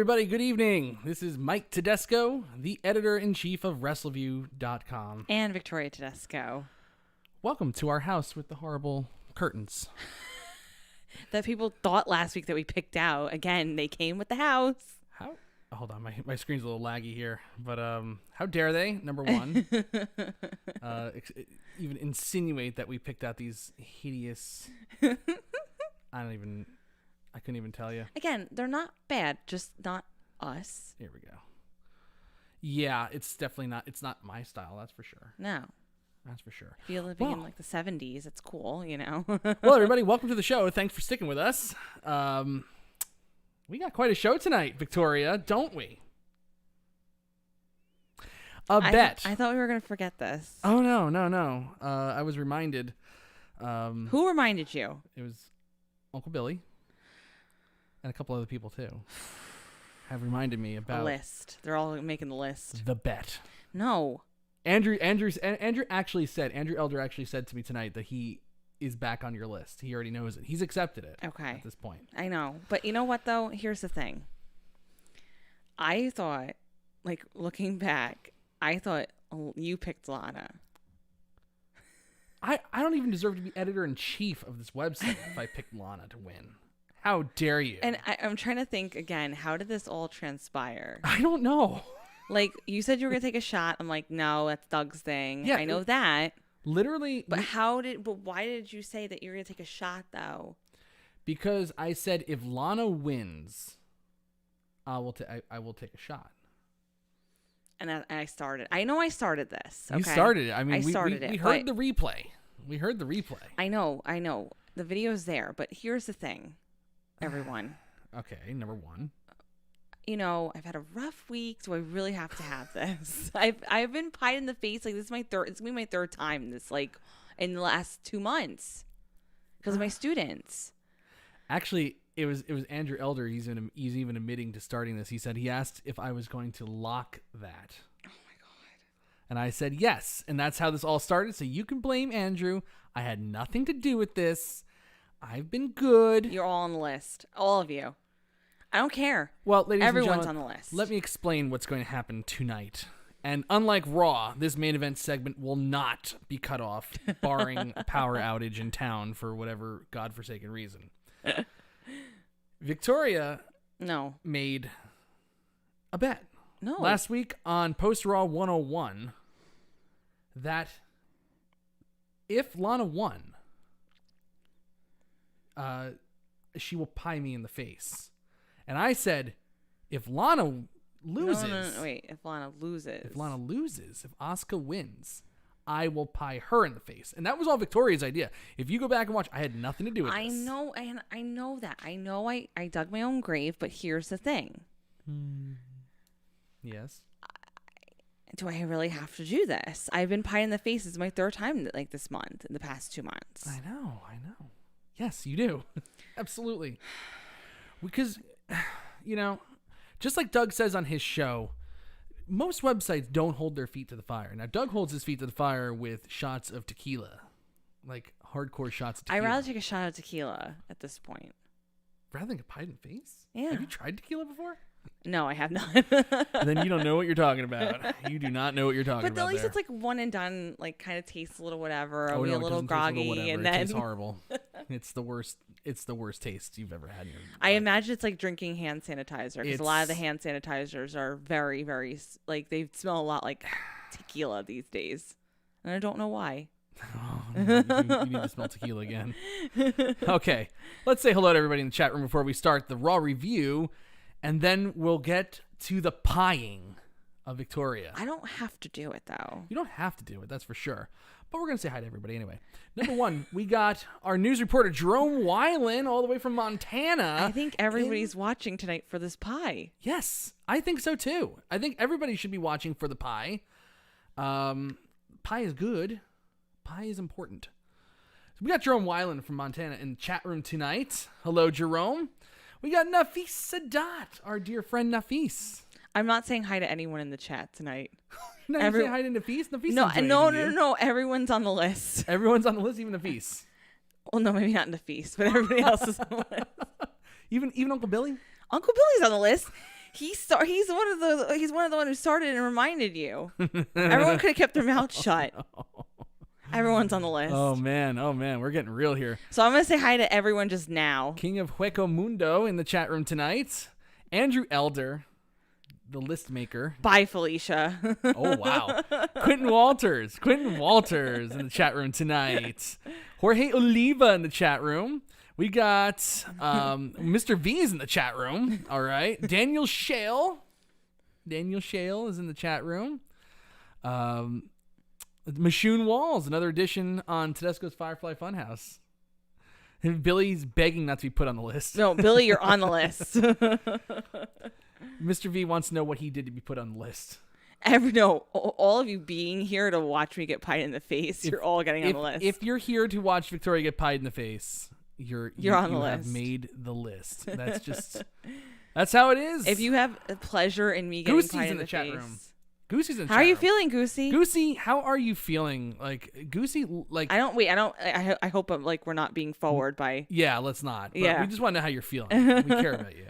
everybody. Good evening. This is Mike Tedesco, the editor-in-chief of Wrestleview.com. And Victoria Tedesco. Welcome to our house with the horrible curtains. That people thought last week that we picked out. Again, they came with the house. How? Hold on, my screen's a little laggy here. But how dare they, number one, even insinuate that we picked out these hideous... I couldn't even tell you. Again, they're not bad, just not us. Here we go. Yeah, it's definitely not. It's not my style, that's for sure. No. That's for sure. If you're living in like the 70s, it's cool, you know. Well, everybody, welcome to the show. Thanks for sticking with us. We got quite a show tonight, Victoria, don't we? Bet. I thought we were going to forget this. Oh, no. I was reminded. Who reminded you? It was Uncle Billy. And a couple other people, too, have reminded me about... A list. They're all making the list. The bet. No. Andrew Elder actually said to me tonight that he is back on your list. He already knows it. He's accepted it. Okay. At this point. I know. But you know what, though? Here's the thing. I thought, like, looking back, I thought you picked Lana. I don't even deserve to be editor-in-chief of this website if I picked Lana to win. How dare you? And I'm trying to think again, how did this all transpire? I don't know. Like, you said you were going to take a shot. I'm like, no, that's Doug's thing. Yeah, I know that. Literally. But why did you say that you were going to take a shot, though? Because I said if Lana wins, I will take a shot. And I started. I know I started this. Okay? You started it. I mean, we heard the replay. We heard the replay. I know. The video's there. But here's the thing, everyone. Okay, number one. You know, I've had a rough week. Do I really have to have this? I've been pied in the face. Like, this is my third. It's gonna be my third time this, like, in the last 2 months because of my students. Actually, it was Andrew Elder. He's even admitting to starting this. He said he asked if I was going to lock that. Oh my god! And I said yes, and that's how this all started. So you can blame Andrew. I had nothing to do with this. I've been good. You're all on the list, all of you. I don't care. Well, ladies everyone's and gentlemen, on the list. Let me explain what's going to happen tonight. And unlike Raw, this main event segment will not be cut off, barring a power outage in town for whatever godforsaken reason. Victoria made a bet last week on Post Raw 101 that if Lana won, she will pie me in the face. And I said, if Lana loses... No, wait. If Lana loses... If Asuka wins, I will pie her in the face. And that was all Victoria's idea. If you go back and watch, I had nothing to do with this. I know, and I know that. I know I dug my own grave, but here's the thing. Yes? Do I really have to do this? I've been pied in the face. It's my third time like this month, in the past 2 months. I know. Yes, you do. Absolutely. Because... You know, just like Doug says on his show, most websites don't hold their feet to the fire. Now, Doug holds his feet to the fire with shots of tequila, like hardcore shots of tequila. I'd rather take a shot of tequila at this point. Rather than get pied in the face? Yeah. Have you tried tequila before? No, I have not. Then you don't know what you're talking about. You do not know what you're talking about. But at least there. it's like one and done, like kind of tastes a little whatever. Oh, no, a little groggy, and then it tastes horrible. It's the worst. It's the worst taste you've ever had in your life. I imagine it's like drinking hand sanitizer because a lot of the hand sanitizers are very, very like they smell a lot like tequila these days, and I don't know why. Oh, no, you need to smell tequila again. Okay, let's say hello to everybody in the chat room before we start the Raw review, and then we'll get to the pieing of Victoria. I don't have to do it though. You don't have to do it, that's for sure. But we're going to say hi to everybody anyway. Number one, we got our news reporter, Jerome Weiland, all the way from Montana. I think everybody's watching tonight for this pie. Yes, I think so too. I think everybody should be watching for the pie. Pie is good. Pie is important. So we got Jerome Weiland from Montana in the chat room tonight. Hello, Jerome. We got Nafis Sadat, our dear friend Nafis. I'm not saying hi to anyone in the chat tonight. You're not saying hi to Nafis? Nafis No. Everyone's on the list. Everyone's on the list, even Nafis. Well, no, maybe not Nafis, but everybody else is on the list. Even Uncle Billy? Uncle Billy's on the list. He's one of the one who started and reminded you. Everyone could have kept their mouth shut. Everyone's on the list. Oh man, we're getting real here. So I'm gonna say hi to everyone just now. King of Hueco Mundo in the chat room tonight. Andrew Elder, the list maker. Bye, Felicia. Oh wow. Quentin Walters in the chat room tonight. Jorge Oliva in the chat room. We got Mr. V is in the chat room. All right. Daniel Shale is in the chat room. Machoon Walls, another edition on Tedesco's Firefly Funhouse. And Billy's begging not to be put on the list. No, Billy, you're on the list. Mr. V wants to know what he did to be put on the list. All of you being here to watch me get pied in the face, you're all getting on the list. If you're here to watch Victoria get pied in the face, you're on the list. You have made the list. That's how it is. If you have a pleasure in me getting Goosey's pied in the chat face. room. Goosey's in the chat room. How are you feeling, Goosey? Goosey, how are you feeling? Like Goosey, like I hope I'm like we're not being forward by. Yeah, let's not. But yeah, we just want to know how you're feeling. We care about you,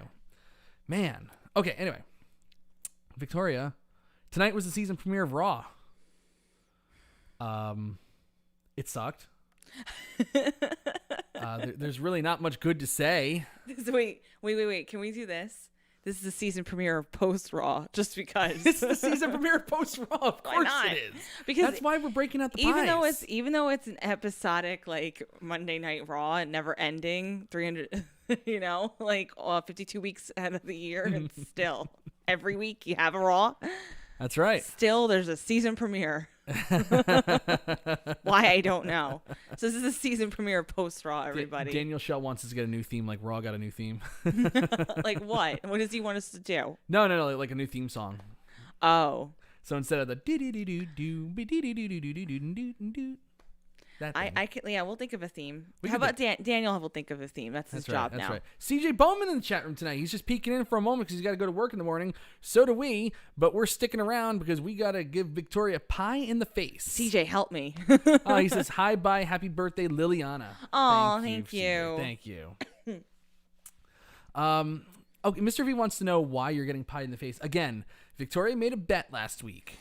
man. Okay. Anyway, Victoria, tonight was the season premiere of Raw. It sucked. There's really not much good to say. Wait. Can we do this? This is the season premiere of Post Raw, just because. It's the season premiere of Post Raw. Of course it is. Because that's why we're breaking out the pies. Even though it's an episodic like Monday Night Raw and never ending 300, 52 weeks out of the year, and still every week you have a Raw. That's right. Still, there's a season premiere. Why, I don't know. So this is the season premiere of Post Raw, everybody. Daniel Shell wants us to get a new theme, like Raw got a new theme. Like what? What does he want us to do? No, like a new theme song. Oh. So instead of the do we'll think of a theme. How about Daniel will think of a theme. That's his job now. That's right. CJ Bowman in the chat room tonight. He's just peeking in for a moment because he's got to go to work in the morning. So do we, but we're sticking around because we got to give Victoria pie in the face. CJ, help me. He says, hi, bye, happy birthday, Liliana. Oh, thank you. CJ. Thank you. Okay, Mr. V wants to know why you're getting pie in the face. Again, Victoria made a bet last week.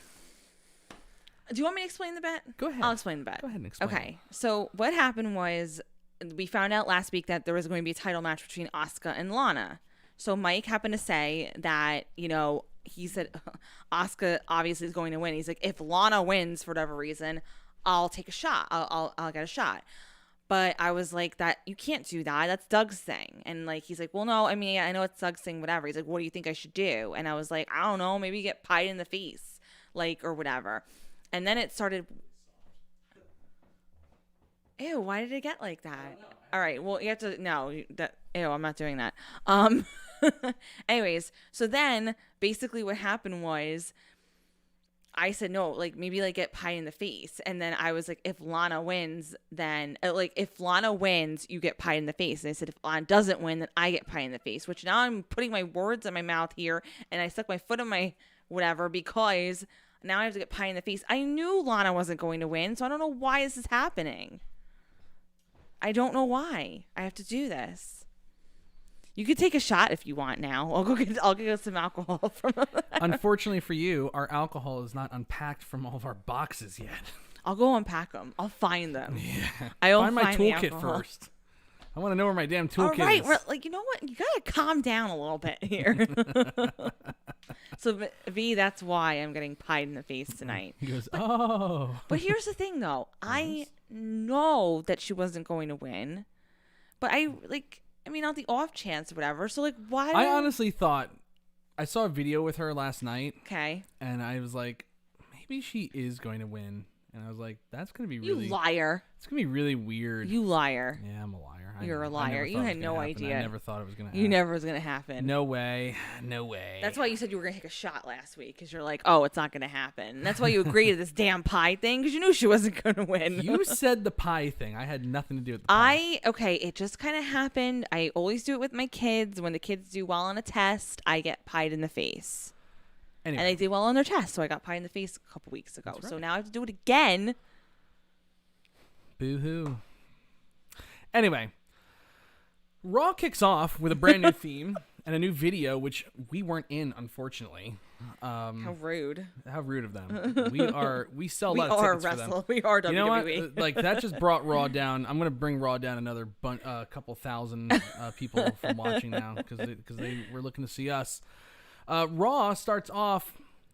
Do you want me to explain the bet? Go ahead. I'll explain the bet. Go ahead and explain. Okay. So what happened was we found out last week that there was going to be a title match between Asuka and Lana. So Mike happened to say that, he said Asuka obviously is going to win. He's like, if Lana wins for whatever reason, I'll take a shot. I'll get a shot. But I was like, that you can't do that. That's Doug's thing. And like, he's like, well, no, I mean, I know it's Doug's thing, whatever. He's like, what do you think I should do? And I was like, I don't know, maybe get pied in the face, like, or whatever. And then it started. Ew, why did it get like that? All right, well, you have to, ew, I'm not doing that. Anyways, so then basically what happened was I said, no, like maybe like get pie in the face. And then I was like, if Lana wins, then if Lana wins, you get pie in the face. And I said, if Lana doesn't win, then I get pie in the face, which now I'm putting my words in my mouth here. And I stuck my foot in my whatever because now I have to get pie in the face. I knew Lana wasn't going to win, so I don't know why this is happening. I don't know why I have to do this. You could take a shot if you want now. I'll go get some alcohol from. Unfortunately for you, our alcohol is not unpacked from all of our boxes yet. I'll go unpack them. I'll find them. Yeah. I'll find my toolkit first. I want to know where my damn toolkit is. All right, like you know what? You gotta calm down a little bit here. So V, that's why I'm getting pied in the face tonight. He goes, oh. But here's the thing, though. I know that she wasn't going to win, but on the off chance or whatever. So like, why? I honestly thought I saw a video with her last night. Okay. And I was like, maybe she is going to win. And I was like, that's going to be really... You liar. It's going to be really weird. You liar. Yeah, I'm a liar. You're a liar. You had no idea. I never thought it was going to happen. You never was going to happen. No way. No way. That's why you said you were going to take a shot last week, because you're like, oh, it's not going to happen. And that's why you agreed to this damn pie thing, because you knew she wasn't going to win. You said the pie thing. I had nothing to do with the pie. It just kind of happened. I always do it with my kids. When the kids do well on a test, I get pied in the face. Anyway. And they did well on their test, so I got pied in the face a couple weeks ago. Right. So now I have to do it again. Boo-hoo. Anyway, Raw kicks off with a brand new theme. and a new video, which we weren't in, unfortunately. How rude. How rude of them. We sell a lot of tickets for them. We are WWE. You know what? Like, that just brought Raw down. I'm going to bring Raw down another couple thousand people from watching now because they were looking to see us. Raw starts off.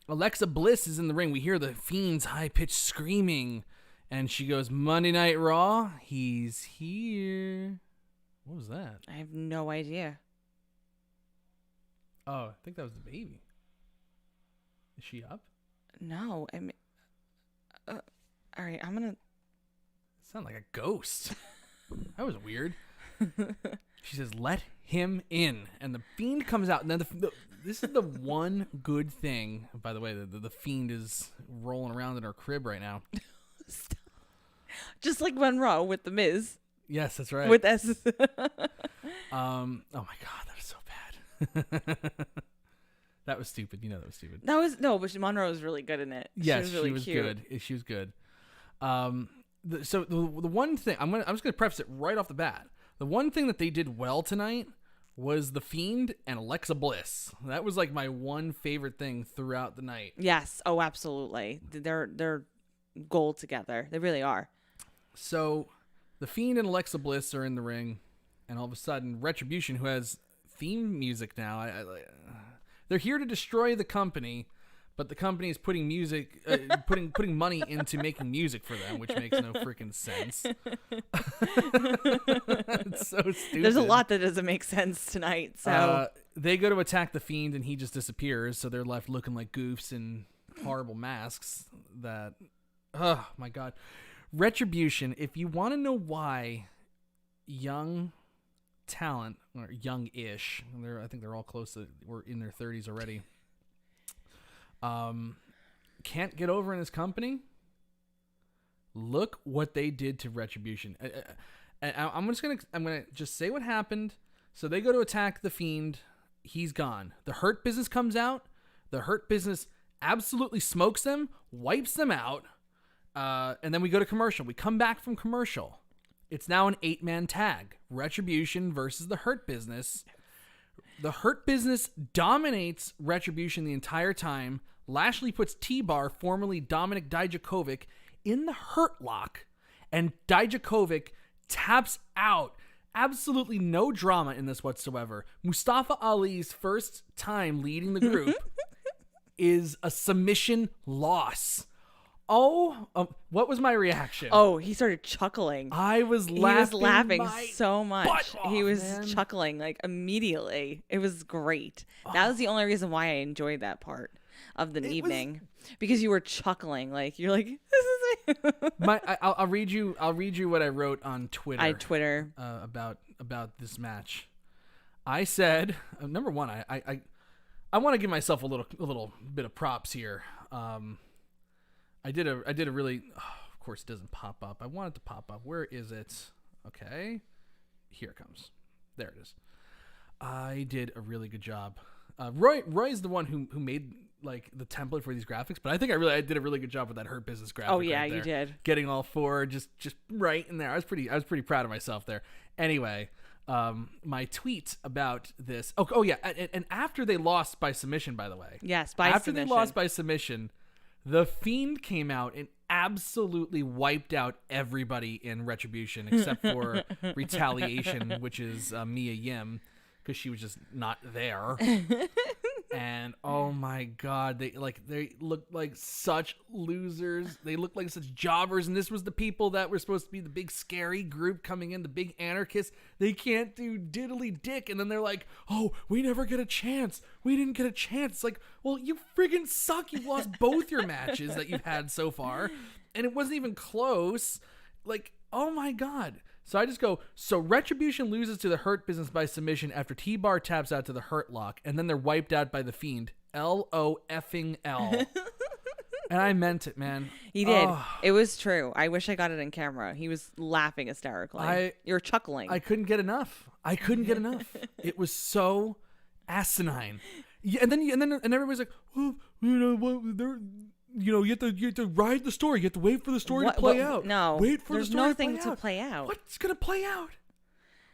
Alexa Bliss is in the ring. We hear the Fiend's high-pitched screaming, and she goes, "Monday Night Raw, he's here." What was that? I have no idea. Oh, I think that was the baby. Is she up? No, I mean, all right, I'm gonna. Sound like a ghost. That was weird. She says, "Let him in," and the Fiend comes out. And then this is the one good thing. By the way, the Fiend is rolling around in her crib right now. Just like Monroe with the Miz. Yes, that's right. With S. Oh my God, that was so bad. That was stupid. You know that was stupid. But Monroe was really good in it. Yes, she was cute. Good. She was good. So the one thing I'm just gonna preface it right off the bat. The one thing that they did well tonight was the Fiend and Alexa Bliss. That was like my one favorite thing throughout the night. Yes. Oh, absolutely. They're gold together. They really are. So the Fiend and Alexa Bliss are in the ring, and all of a sudden, Retribution, who has theme music now, they're here to destroy the company, but the company is putting music, putting money into making music for them, which makes no freaking sense. It's so stupid. There's a lot that doesn't make sense tonight. So they go to attack the Fiend, and he just disappears. So they're left looking like goofs in horrible masks. Oh my God, Retribution. If you want to know why young talent, or young-ish, I think they're all close to, we're in their 30s already, can't get over in his company, look what they did to Retribution. I'm gonna just say what happened. So they go to attack the Fiend. He's gone. The Hurt Business comes out. The Hurt Business absolutely smokes them, wipes them out, and then we go to commercial. We come back from commercial. It's now an 8-man tag. Retribution versus the Hurt Business. The Hurt Business dominates Retribution the entire time. Lashley puts T-Bar, formerly Dominic Dijakovic, in the Hurt Lock, and Dijakovic taps out. Absolutely no drama in this whatsoever. Mustafa Ali's first time leading the group is a submission loss. What was my reaction? Oh, he started chuckling. I was laughing. He was laughing so much. Off, he was man. chuckling like immediately. It was great. That was the only reason why I enjoyed that part of the evening, because you were chuckling. Like, you're like, this is me. I'll read you what I wrote on Twitter. About this match. I said, number one, I want to give myself a little bit of props here. I did a really, of course it doesn't pop up. I want it to pop up. Where is it? Okay. Here it comes. There it is. I did a really good job. Roy's the one who made like the template for these graphics, but I think I did a really good job with that Hurt Business graphic. Oh yeah, right there. you did. Getting all four just right in there. I was pretty proud of myself there. Anyway, my tweet about this. Oh yeah, and after they lost by submission, by the way. Yes, after they lost by submission, the Fiend came out and absolutely wiped out everybody in Retribution except for Retaliation, which is Mia Yim, because she was just not there. And oh my God, they looked like such losers. They looked like such jobbers, and this was the people that were supposed to be the big scary group coming in, the big anarchists. They can't do diddly dick, and then they're like, "Oh, we never get a chance. We didn't get a chance." It's like, well, you friggin' suck. You've lost both your matches that you've had so far, and it wasn't even close. Like, oh my God. So I just go, so Retribution loses to the Hurt Business by submission after T-Bar taps out to the Hurt Lock, and then they're wiped out by the Fiend. LOFing-L. And I meant it, man. He did. It was true. I wish I got it on camera. He was laughing hysterically. You were chuckling. I couldn't get enough. It was so asinine. Yeah, and then everybody's like, oh, you have to ride the story. You have to wait for the story to play out. No, wait for there's the story nothing to play out. play out. What's gonna play out?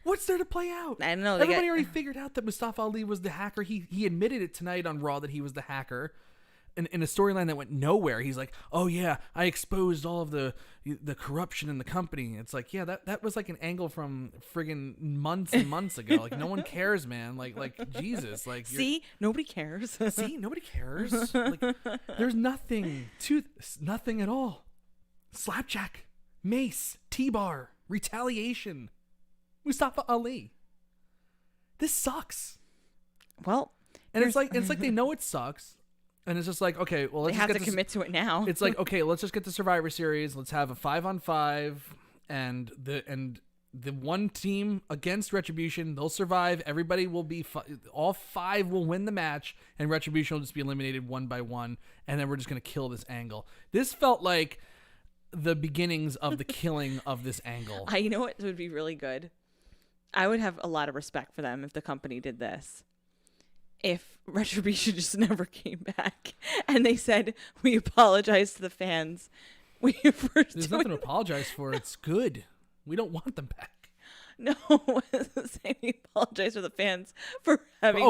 What's there to play out? I don't know. Everybody already figured out that Mustafa Ali was the hacker. He admitted it tonight on Raw that he was the hacker. In a storyline that went nowhere, he's like, "Oh yeah, I exposed all of the corruption in the company." It's like, yeah, that was like an angle from friggin' months and months ago. Like, no one cares, man. Like Jesus. Like, see, nobody cares. See, nobody cares. Like, there's nothing at all. Slapjack, mace, T-bar, retaliation, Mustafa Ali. This sucks. Well, and it's like they know it sucks. And it's just like, okay, well, let's they have to commit to it now. It's like, okay, let's just get the Survivor Series. Let's have a 5-on-5, and the one team against Retribution, they'll survive. Everybody will be all 5 will win the match, and Retribution will just be eliminated one by one, and then we're just gonna kill this angle. This felt like the beginnings of the killing of this angle. You know what would be really good? I would have a lot of respect for them if the company did this. If Retribution just never came back and they said, we apologize to the fans. There's nothing to apologize for. It's good. We don't want them back. No, saying we apologize to the fans for having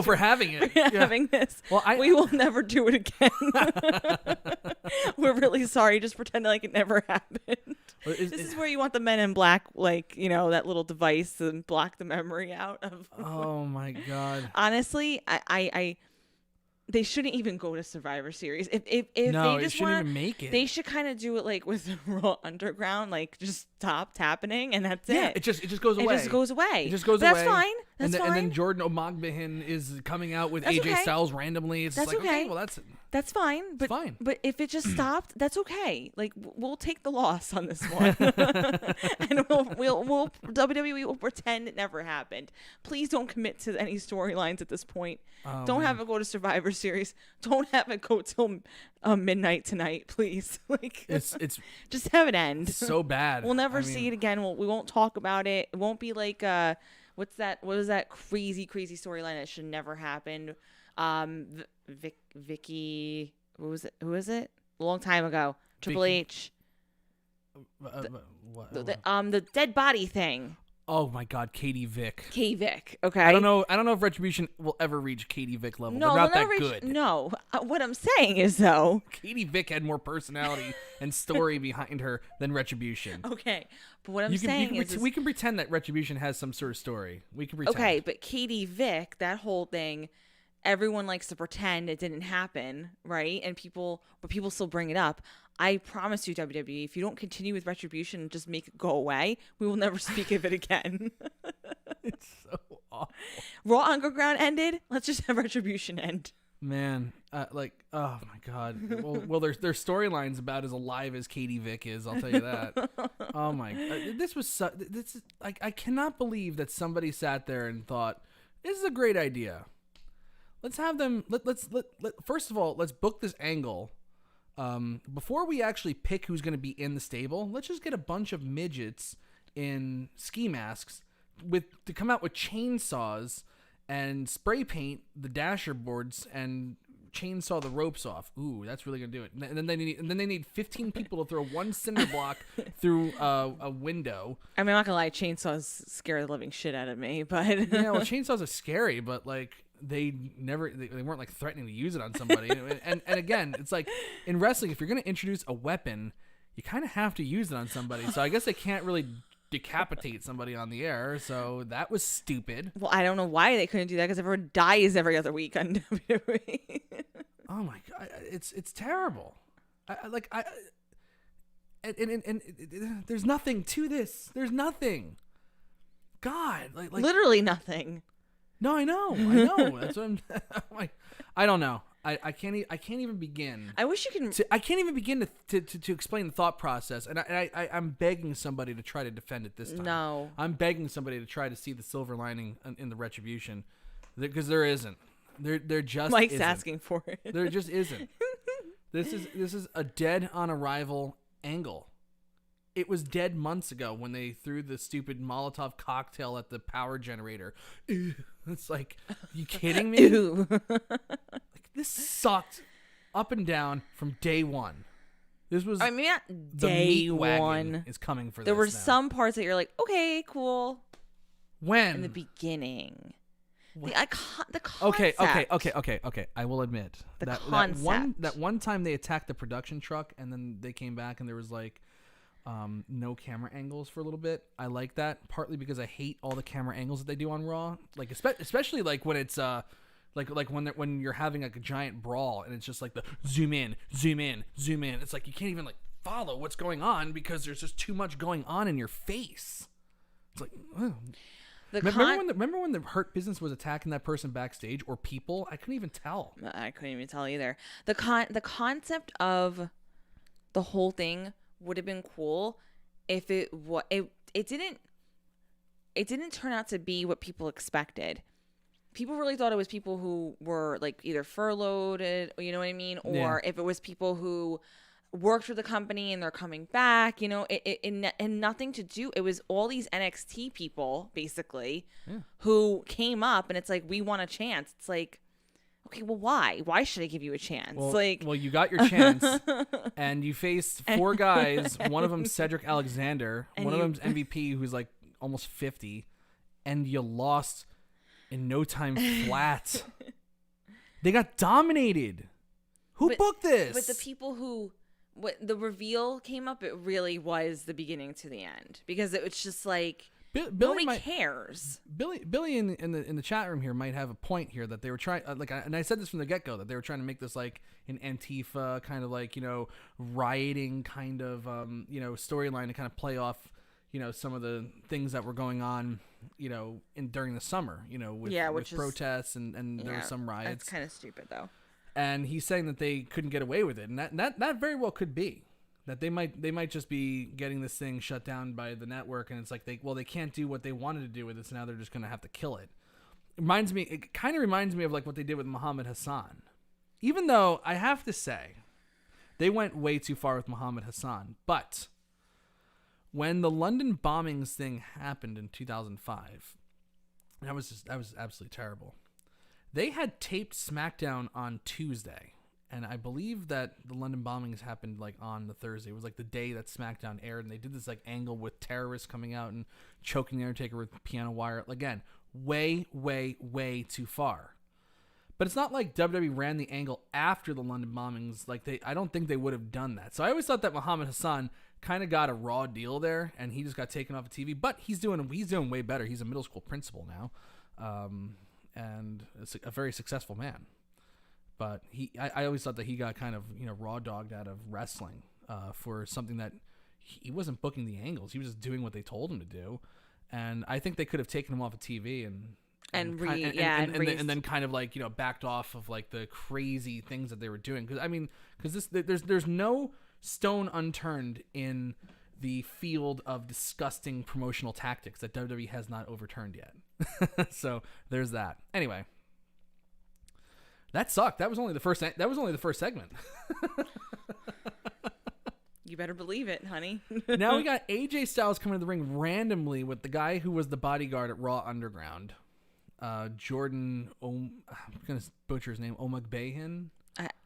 having this. Well, we will never do it again. We're really sorry. Just pretend like it never happened. This is where you want the Men in Black, like, you know, that little device to block the memory out of. Oh my God. Honestly, I they shouldn't even go to Survivor Series. If no, they just shouldn't even make it. They should kind of do it like with Raw Underground, like just stopped happening and that's it. It just goes away. It just goes away. It just goes away. That's fine. That's fine. And then Jordan O'Mogbehin is coming out with that's AJ okay. Styles randomly. It's that's like, okay, well, that's fine. But fine. But if it just stopped, that's okay. Like, we'll take the loss on this one, and we'll WWE will pretend it never happened. Please don't commit to any storylines at this point. Don't have it go to Survivor Series. Don't have it go till midnight tonight, please. Like, it's just have it end. So bad. We'll never see it again. We won't talk about it. It won't be like what was that crazy storyline that should never happen? Vicky, who was it? A long time ago. Triple H. The dead body thing. Oh my God, Katie Vick. K-Vick. Okay. I don't know if Retribution will ever reach Katie Vick level. No, they're not that good. No. What I'm saying is though, Katie Vick had more personality and story behind her than Retribution. Okay, but what I'm saying is we can pretend that Retribution has some sort of story. We can pretend. Okay, but Katie Vick, that whole thing, everyone likes to pretend it didn't happen, right? But people still bring it up. I promise you, WWE, if you don't continue with Retribution and just make it go away, we will never speak of it again. It's so awful. Raw Underground ended. Let's just have Retribution end. Man, oh my God. Well, their storyline's about as alive as Katie Vick is. I'll tell you that. Oh my, this is I cannot believe that somebody sat there and thought this is a great idea. Let's have them. First of all, let's book this angle. Before we actually pick who's going to be in the stable, let's just get a bunch of midgets in ski masks to come out with chainsaws and spray paint the dasher boards and chainsaw the ropes off. Ooh, that's really going to do it. And then they need 15 people to throw one cinder block through a window. I mean, I'm not gonna lie, chainsaws scare the living shit out of me, but yeah, well, chainsaws are scary, but like. They weren't like threatening to use it on somebody. and again, it's like in wrestling, if you're going to introduce a weapon, you kind of have to use it on somebody. So I guess they can't really decapitate somebody on the air. So that was stupid. Well, I don't know why they couldn't do that because everyone dies every other week on WWE. Oh my God. It's terrible. And there's nothing to this. There's nothing. God, like literally nothing. No, I know. That's what I'm like. I don't know. I can't even begin. I wish you can. I can't even begin to explain the thought process, and I'm begging somebody to try to defend it this time. No, I'm begging somebody to try to see the silver lining in the Retribution, because there isn't. There just Mike's isn't. asking for it. There just isn't. This is a dead on arrival angle. It was dead months ago when they threw the stupid Molotov cocktail at the power generator. Ew. It's like, are you kidding me? Ew. Like, this sucked up and down from day one. This was the meat wagon one is coming for there this were now. some parts that you're like, okay, cool. When? In the beginning. What? The concept. Okay. I will admit The that concept. one time they attacked the production truck and then they came back and there was like no camera angles for a little bit. I like that partly because I hate all the camera angles that they do on Raw. Like especially like when it's like when you're having like a giant brawl and it's just like the zoom in. It's like you can't even like follow what's going on because there's just too much going on in your face. It's like, oh. Remember when the Hurt Business was attacking that person backstage or people? I couldn't even tell. I couldn't even tell either. The concept of the whole thing would have been cool if it didn't turn out to be what people expected. People really thought it was people who were like either furloughed, you know what I mean, or if it was people who worked for the company and they're coming back, you know, and nothing to do. It was all these NXT people basically who came up, and it's like, we want a chance. It's like, okay, well, why? Why should I give you a chance? Well, you got your chance, and you faced 4 guys. One of them Cedric Alexander. One of them's MVP, who's like almost 50, and you lost in no time flat. They got dominated. Who booked this? But the people who. When the reveal came up, it really was the beginning to the end, because it was just like nobody cares. Billy in the chat room here might have a point here that they were trying and I said this from the get-go that they were trying to make this like an Antifa kind of like, you know, rioting kind of you know, storyline to kind of play off, you know, some of the things that were going on, you know, during the summer, you know, with protests and there were some riots. That's kind of stupid though. And he's saying that they couldn't get away with it, and that very well could be that they might just be getting this thing shut down by the network, and it's like they can't do what they wanted to do with it, so now they're just gonna have to kill it. It kind of reminds me of like what they did with Muhammad Hassan, even though I have to say they went way too far with Muhammad Hassan. But when the London bombings thing happened in 2005, that was absolutely terrible. They had taped SmackDown on Tuesday, and I believe that the London bombings happened like on the Thursday. It was like the day that SmackDown aired, and they did this like angle with terrorists coming out and choking the Undertaker with piano wire. Again, way too far. But it's not like WWE ran the angle after the London bombings. Like I don't think they would have done that. So I always thought that Muhammad Hassan kind of got a raw deal there, and he just got taken off of TV. But he's doing way better. He's a middle school principal now. And a very successful man. But I always thought that he got kind of, you know, raw dogged out of wrestling for something that he wasn't booking the angles. He was just doing what they told him to do. And I think they could have taken him off of TV and then kind of like, you know, backed off of like the crazy things that they were doing. Because there's no stone unturned in the field of disgusting promotional tactics that WWE has not overturned yet. So there's that. Anyway, that sucked. That was only the first segment. You better believe it, honey. Now we got AJ Styles coming to the ring randomly with the guy who was the bodyguard at Raw Underground, Jordan. I'm gonna butcher his name. Omagbehin.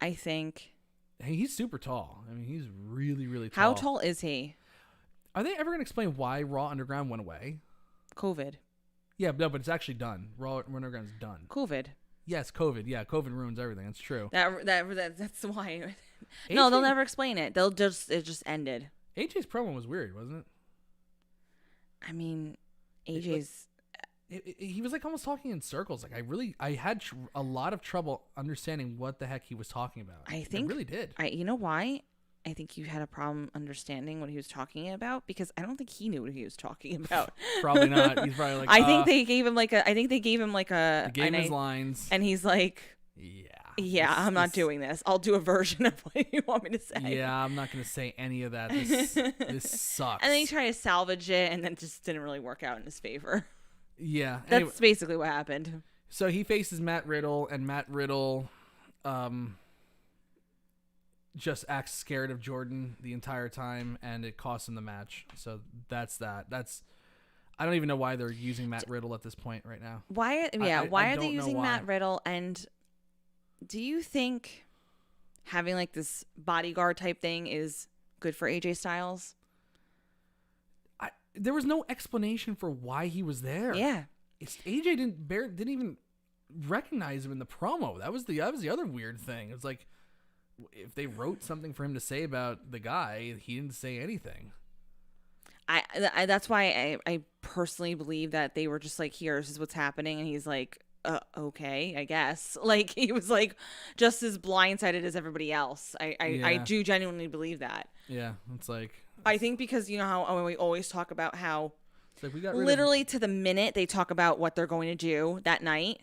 I think. Hey, he's super tall. I mean, he's really tall. How tall is he? Are they ever going to explain why Raw Underground went away? COVID. Yeah, no, but it's actually done. Raw Underground's done. COVID. Yes, COVID. Yeah, COVID ruins everything. That's true. That's why. No, they'll never explain it. It just ended. AJ's promo was weird, wasn't it? I mean, AJ's. He was like almost talking in circles. Like I had a lot of trouble understanding what the heck he was talking about. I really did. You know why? I think you had a problem understanding what he was talking about, because I don't think he knew what he was talking about. Probably not. He's probably like. I think they gave him like a. They gave him his lines, and he's like. Yeah, I'm not doing this. I'll do a version of what you want me to say. Yeah, I'm not going to say any of that. This sucks. And then he tried to salvage it, and then it just didn't really work out in his favor. Yeah. That's basically what happened. So he faces Matt Riddle, and Matt Riddle just acts scared of Jordan the entire time, and it costs him the match. So that's that. I don't even know why they're using Matt Riddle at this point right now. Why are they using Matt Riddle? And do you think having like this bodyguard type thing is good for AJ Styles? there was no explanation for why he was there. Yeah. AJ didn't even recognize him in the promo. That was the other weird thing. It's like, if they wrote something for him to say about the guy, he didn't say anything. I that's why I personally believe that they were just like, here, this is what's happening, and he's like, okay, I guess. Like, he was like just as blindsided as everybody else. I do genuinely believe that. Yeah, it's like, I think because you know how we always talk about how it's like we got literally to the minute they talk about what they're going to do that night.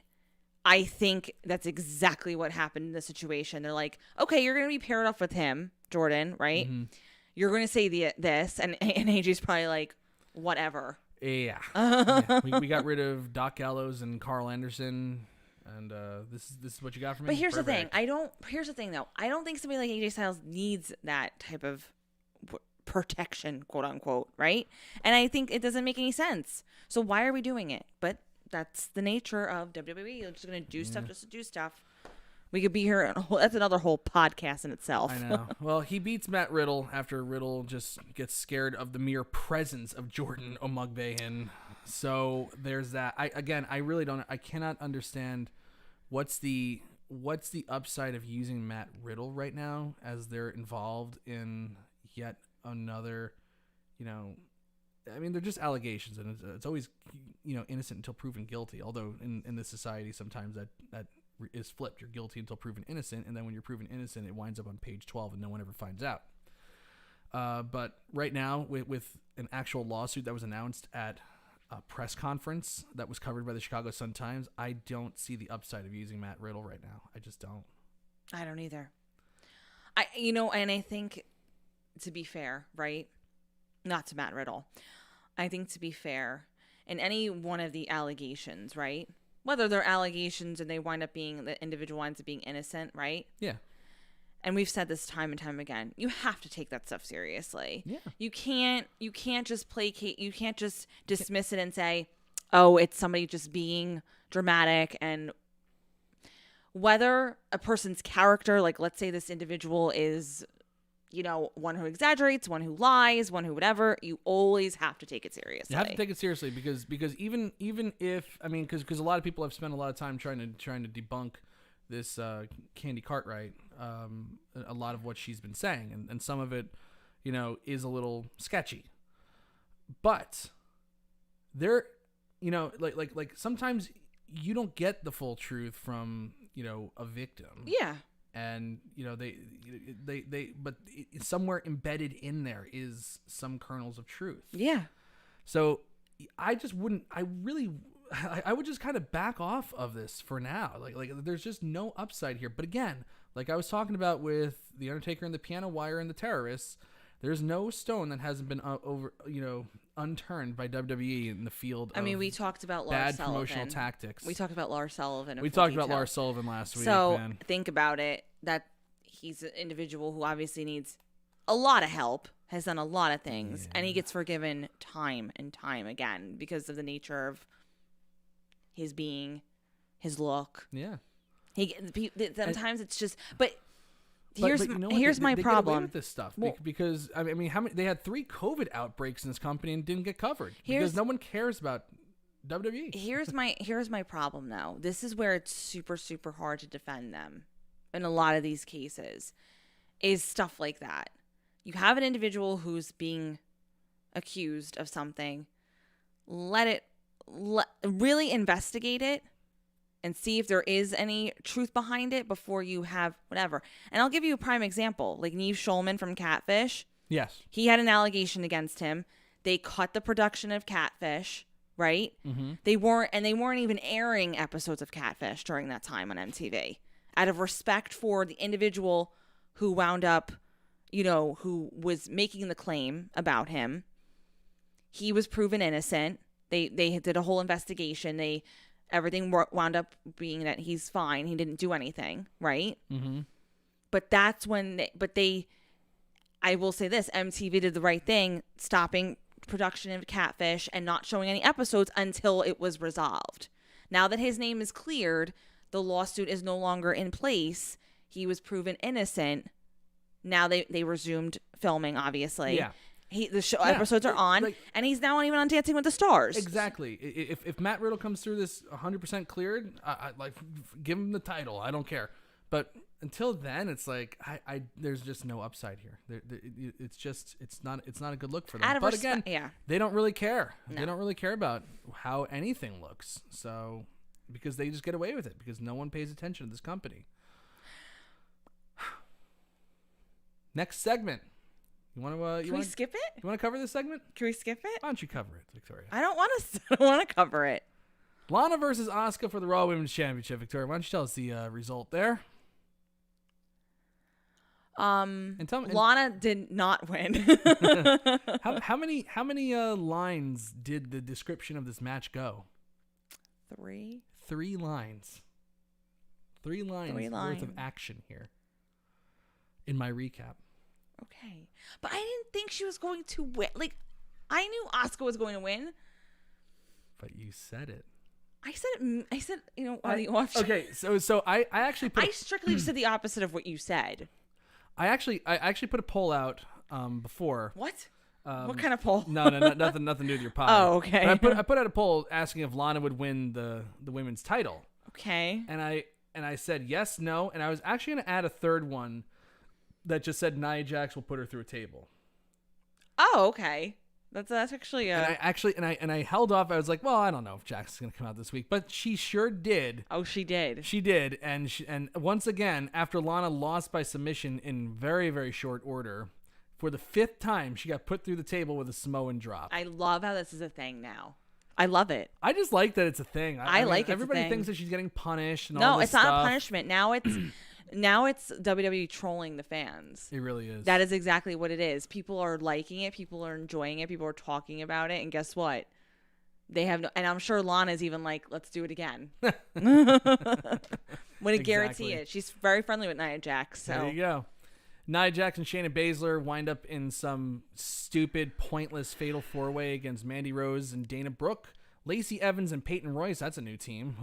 I think that's exactly what happened in the situation. They're like, okay, you're going to be paired up with him, Jordan, right? Mm-hmm. You're going to say this, and AJ's probably like, whatever. Yeah. Yeah. We got rid of Doc Gallows and Carl Anderson, and this is what you got from me. But here's the thing. Here's the thing, though. I don't think somebody like AJ Styles needs that type of protection, quote unquote, right? And I think it doesn't make any sense. So why are we doing it? But that's the nature of WWE. You're just going to do stuff just to do stuff. We could be here. That's another whole podcast in itself. I know. Well, he beats Matt Riddle after Riddle just gets scared of the mere presence of Jordan Omugbehin. So there's that. I really don't. I cannot understand what's the upside of using Matt Riddle right now as they're involved in yet another, I mean, they're just allegations, and it's always, innocent until proven guilty. Although in this society, sometimes that is flipped. You're guilty until proven innocent, and then when you're proven innocent, it winds up on page 12, and no one ever finds out. But right now, with an actual lawsuit that was announced at a press conference that was covered by the Chicago Sun-Times, I don't see the upside of using Matt Riddle right now. I just don't. I don't either. And I think, to be fair, right? Not to Matt Riddle. I think, to be fair, in any one of the allegations, right? Whether they're allegations and they wind up being, the individual winds up being innocent, right? Yeah. And we've said this time and time again. You have to take that stuff seriously. Yeah. You can't just placate. You can't just dismiss it and say, oh, it's somebody just being dramatic. And whether a person's character, like let's say this individual is, one who exaggerates, one who lies, one who whatever, you always have to take it seriously. You have to take it seriously because even if, I mean, because a lot of people have spent a lot of time trying to debunk this Candy Cartwright, a lot of what she's been saying, and some of it, is a little sketchy. But there, like sometimes you don't get the full truth from a victim. Yeah. And they but somewhere embedded in there is some kernels of truth. Yeah. So I would just kind of back off of this for now. Like there's just no upside here. But again, like I was talking about with the Undertaker and the Piano Wire and the Terrorists, there's no stone that hasn't been unturned by WWE in the field. I mean, we talked about bad promotional tactics. We talked about Lars Sullivan. We talked about Lars Sullivan last week. So think about it. That he's an individual who obviously needs a lot of help, has done a lot of things, and he gets forgiven time and time again because of the nature of his being, his look. Yeah. Sometimes it's just, but here's my problem. Get away with this stuff because I mean, they had 3 COVID outbreaks in this company and didn't get covered because no one cares about WWE. Here's my problem though. This is where it's super, super hard to defend them in a lot of these cases, is stuff like that. You have an individual who's being accused of something. Really investigate it and see if there is any truth behind it before you have whatever. And I'll give you a prime example, like Neve Schulman from Catfish. Yes. He had an allegation against him. They cut the production of Catfish, right? Mm-hmm. They weren't even airing episodes of Catfish during that time on MTV. Out of respect for the individual who wound up, who was making the claim about him, he was proven innocent. They did a whole investigation. Everything wound up being that he's fine. He didn't do anything, right? Mm-hmm. But that's when I will say this, MTV did the right thing, stopping production of Catfish and not showing any episodes until it was resolved. Now that his name is cleared, the lawsuit is no longer in place. He was proven innocent. Now they resumed filming, obviously. Yeah. Episodes are on, like, and he's now not even on Dancing with the Stars. Exactly. If Matt Riddle comes through this 100% cleared, I like give him the title. I don't care. But until then, it's like there's just no upside here. It's not a good look for them. But again, they don't really care. No. They don't really care about how anything looks. So because they just get away with it because no one pays attention to this company. Next segment. Can we skip it? You want to cover this segment? Can we skip it? Why don't you cover it, Victoria? I don't want to cover it. Lana versus Asuka for the Raw Women's Championship. Victoria, why don't you tell us the result there? And Lana did not win. How many lines did the description of this match go? 3. 3 lines. 3 lines worth of action here. In my recap. Okay. But I didn't think she was going to win. Like, I knew Asuka was going to win. But you said it. I said, on the off. Okay, so I actually I strictly said the opposite of what you said. I actually put a poll out before. What? What kind of poll? No, nothing to do with your pie. Oh, okay. But I put out a poll asking if Lana would win the women's title. Okay. And I said yes, no, and I was actually going to add a third one that just said Nia Jax will put her through a table. Oh, okay. That's actually and I held off. I was like, well, I don't know if Jax is going to come out this week, but she sure did. Oh, she did. She did, and once again, after Lana lost by submission in very, very short order, for the 5th time, she got put through the table with a Samoan drop. I love how this is a thing now. I love it. I just like that it's a thing. I mean, like it. Everybody thinks that she's getting punished and all No, this it's stuff. not a punishment. Now it's WWE trolling the fans. It really is. That is exactly what it is. People are liking it. People are enjoying it. People are talking about it. And guess what? They have no, and I'm sure Lana's even like, let's do it again. When I guarantee it. She's very friendly with Nia Jax. So there you go. Nia Jax and Shayna Baszler wind up in some stupid, pointless fatal 4-way against Mandy Rose and Dana Brooke. Lacey Evans and Peyton Royce, that's a new team.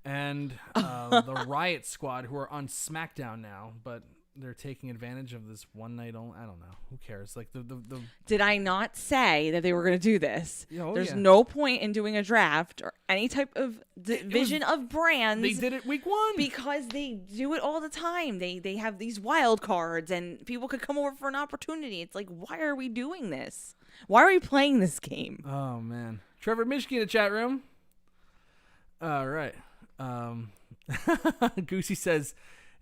And the Riot Squad, who are on SmackDown now, but they're taking advantage of this one night only. I don't know. Who cares? Like the Did I not say that they were going to do this? Oh, There's no point in doing a draft or any type of division of brands. They did it week 1 because they do it all the time. They have these wild cards and people could come over for an opportunity. It's like, why are we doing this? Why are we playing this game? Oh man, Trevor Mishke in the chat room. All right. Goosey says,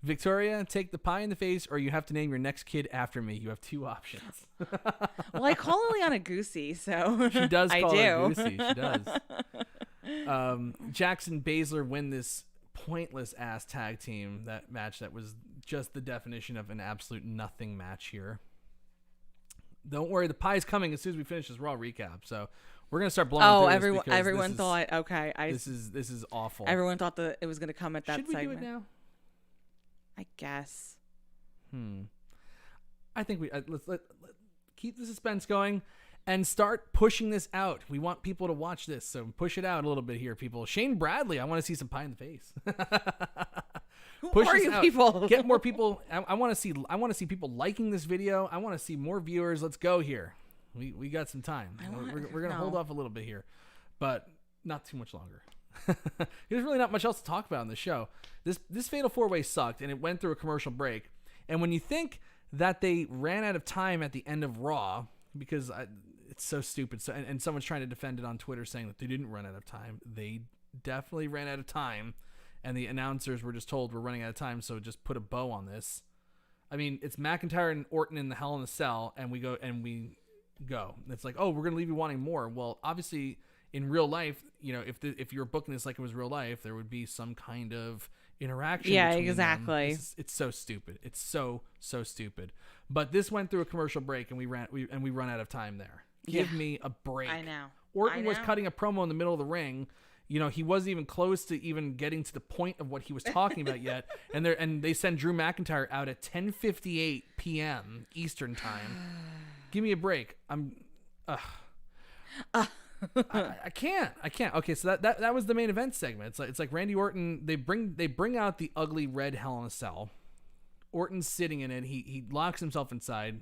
Victoria, take the pie in the face or you have to name your next kid after me. You have 2 options. Well, I call Liliana Goosey, so she does call her Goosey. She does. Jackson Baszler win this pointless ass tag team match that was just the definition of an absolute nothing match here. Don't worry, the pie's coming as soon as we finish this Raw recap. So we're gonna start blowing. Oh, everyone thought. Okay, this is awful. Everyone thought that it was gonna come at that segment. Should we segment. do it now? I guess. I think let's keep the suspense going and start pushing this out. We want people to watch this, so push it out a little bit here, people. Shane Bradley, I want to see some pie in the face. Who are you people? Get more people. I want to see people liking this video. I want to see more viewers. Let's go here. We got some time. We're gonna hold off a little bit here, but not too much longer. There's really not much else to talk about on the show. This Fatal 4-Way sucked, and it went through a commercial break. And when you think that they ran out of time at the end of Raw, because it's so stupid, and someone's trying to defend it on Twitter saying that they didn't run out of time. They definitely ran out of time, and the announcers were just told we're running out of time, so just put a bow on this. I mean, it's McIntyre and Orton in the Hell in a Cell, and we go. It's like, oh, we're gonna leave you wanting more. Well, obviously, in real life, if you were booking this like it was real life, there would be some kind of interaction. Yeah, between exactly. them. It's so stupid. It's so stupid. But this went through a commercial break, and we run out of time there. Give me a break. I know. Orton was cutting a promo in the middle of the ring. He wasn't even close to even getting to the point of what he was talking about yet. And they send Drew McIntyre out at 10:58 p.m. Eastern time. Give me a break. I can't. Okay, so that was the main event segment. It's like Randy Orton. They bring out the ugly red Hell in a Cell. Orton's sitting in it. He locks himself inside.